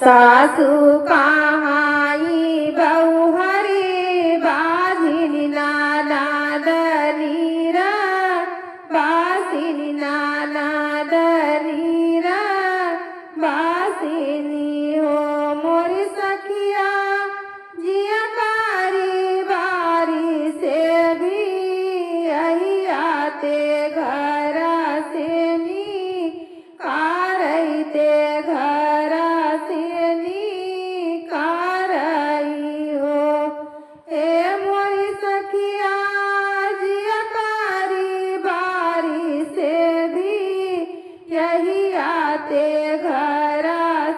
सासू कहाई बहु हरी बाजिनी नानाद नीरा बासिनी नानाद नीरा बासिनी हो मोरी सखिया जिया कारी बारी से भी यही आते घर से नी कारते घर से नी कारई हो ए मोरी सखिया जिया कारी बारी से भी यही आते घर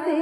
से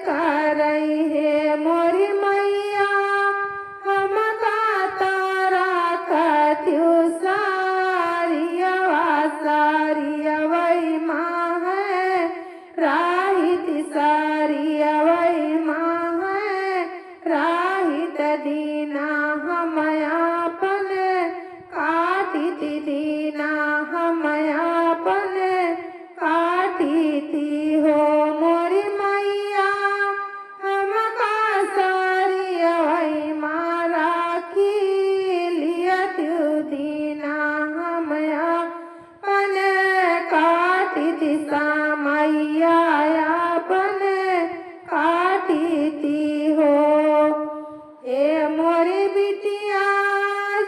करई हे मोरी मैया हम तारा कथ्यू सारियवा सारियवई माँ है राहित सारियवई माँ है राहित दीना हम आपन काटित दीना हम आपन काटिती हो मोरी मैया हम का सारियवई माँ राखी लियत दीना हम आपन काटित सामैया आपन काटिती हो ए मोरी बिटिया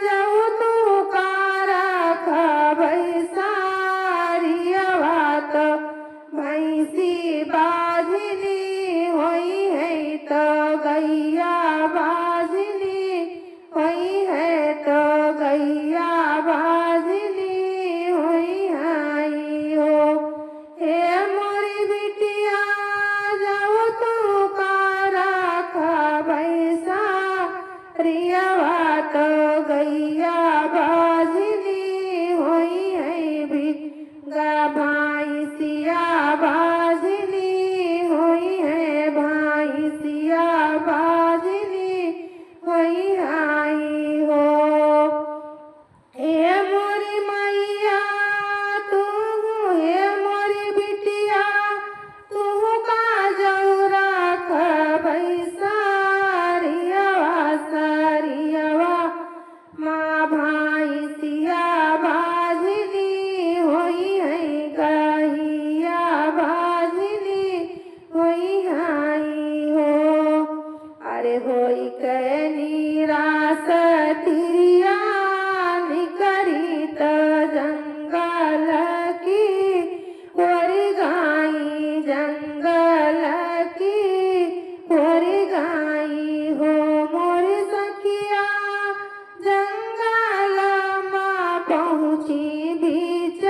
जाऊ तू कारा खबई सारियवा तो भैंसी बाजनी होई है तो गैया बाजनी होई है तो गैया बाजनी होई है हो हे मोरी बिटिया जाऊ तू कारा खबई सारियवा तो गैया बाजनी होई है भी गा भैंसिया बाजनी होई है भैंसिया बाजनी होई आई हो हे मोरी मैया तू हे मोरी बिटिया तू का जौरा खबई सारियवा सारियवा माँ भैंसिया बाजनी होई है गैया बाजनी होई आई हो अरे होई के निराश तिरिया निकरी त जंगल की ओरी गाई जंगल की ओरी गाई हो मोरी सखिया जंगल माँ पहुँची बीच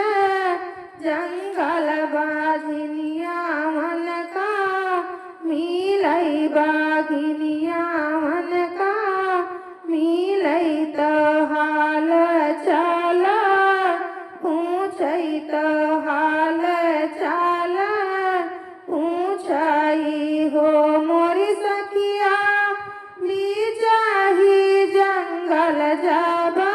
जंगल बाजनिया मन का मिलई बागिनिया मन का मिलई तो हाल चाल पूछई तो हाल चाल पूछई हो मोरी सखिया बीचाही जंगल जाबा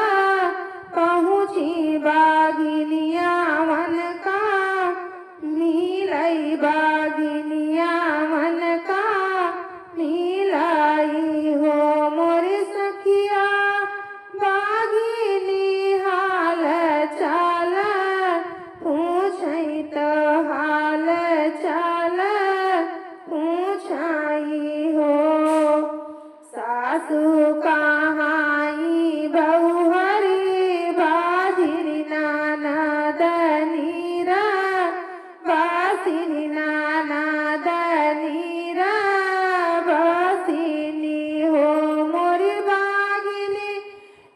पहुँची बागिनिया मन का मिलई बागिनिया मन का मिलाई हो मोरी सखिया बागिनी हाल चाल पूछई तो हाल चाल पूछई हो सासू कहाई बहुहरी बाजिरी ननद नीरा बासिनी ननद नीरा बासिनी हो मोरी बागिनी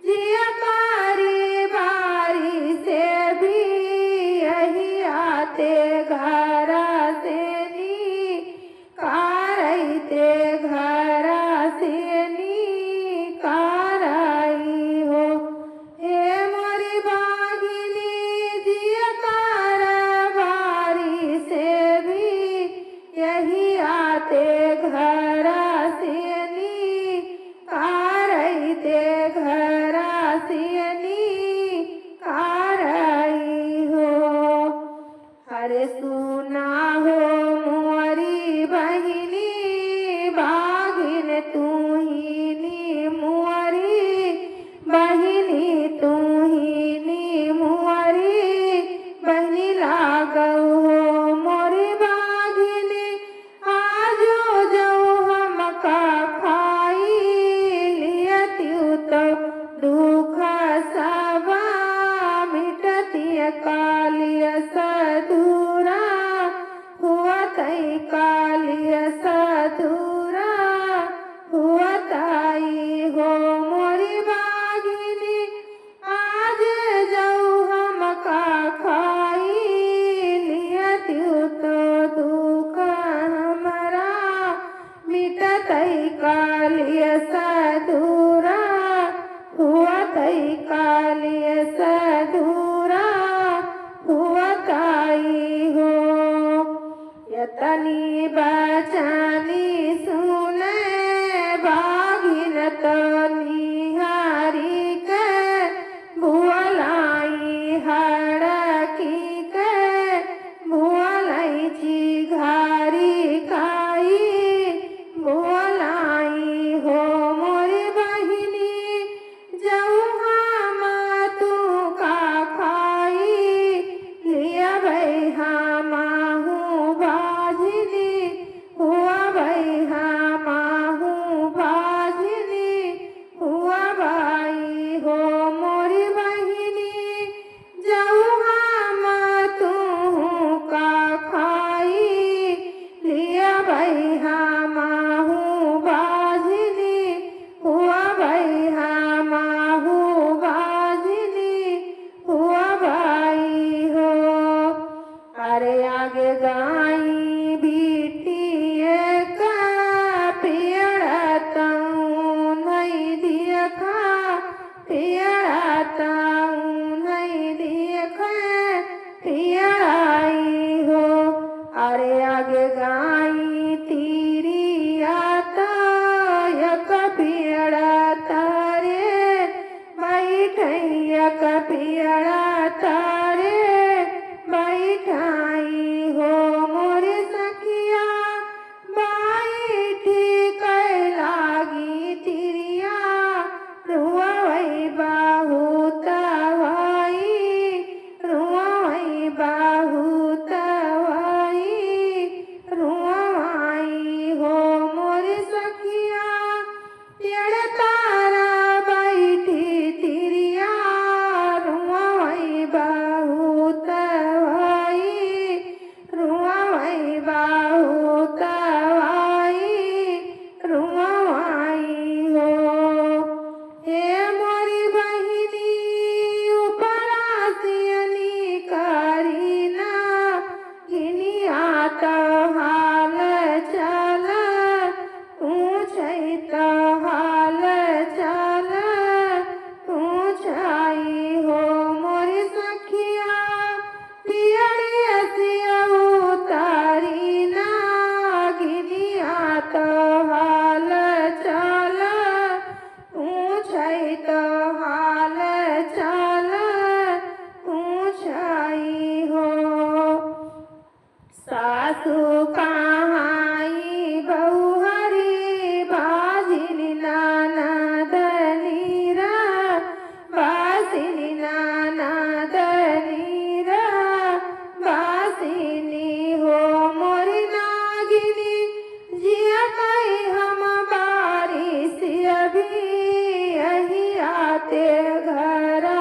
जियकारी बारी से भी यही आते घर से नी कारते घर से नी कारई हो हे मोरी बागिनी जियकार बारी से भी यही आते घर से नी कारते घर से नी कारई हो हरे सुना हो मोरी बहिनी बागिन तू ही नी मोरी बहिनी तू ही नी मोरी बहिनी लागो हो मोरी बागिनी आजो जो कालिय सधूरा हुआ तई कालिय सधूरा हुआ ताई हो यतनी बचानी सुने बागिन तो निहारी के भुअलाई हड़की के भुअलाई चिघारी खाई भुअलाई हो मोरी बहिनी जऊहा मा तू का खाई लिया भई माहू बाजनी हुआ भई माहू बाजनी हुआ भाई हो मोरी बहिनी जऊहा मा तू का खाई लिया भई माहू बाजनी हुआ भई माहू बाजनी हुआ भाई हो अरे आगे गाई बीटिए का पियड़ाताऊं नहीं देखा पियड़ाताऊं नहीं देखा पियड़ाई हो अरे आगे गाई तीरी आता यक पियड़ाता रे बैठै यक पियड़ाता रे बैठाई हो मोरे सखिया बैठी कैलागी तिरिया रुआई बहुत हवाई रुआई बहुत हवाई रुआई हो मोरे सखिया पेड़ तारा बैठी तिरिया रुआई बहुत हवाई रुआई बहुत हवाई रुआई हो हे मोरी बहिनी उपरा सियनी करीना घिनी आता हाल चल पूछै त हाल चल पूछाई हो मोरी सखिया पियड़ी असिया उतारी ना गिनी आत हाल चल पूछै त हाल चल पूछाई हो सासू कहाई बहुहरी बाजिनी ननद नीरा बासिनी ननद नीरा बासिनी हो मोरी नागिनी जिया कई हम बारिश अभी यही आते घरा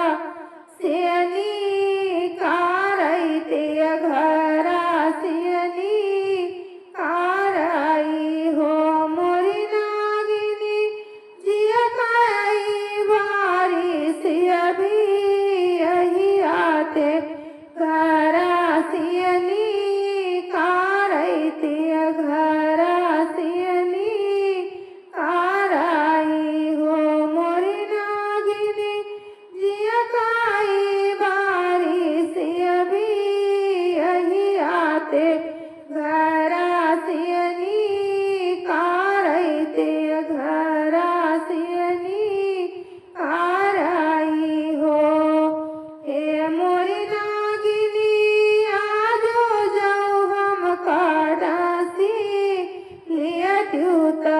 सियनी कारैते घरा सियनी कारई हो मोरी नागिनी जिया कई बारिश अभी यही आते घरा सियनी कारैते घरा सियनी कारई हो मोरी नागिनी जिया कई बारिश अभी यही आते घरा सियनी कारैते घरा सियनी कारई हो हे मोरी नागिनी आजो जाओ हम काडासी लिया ट्यूता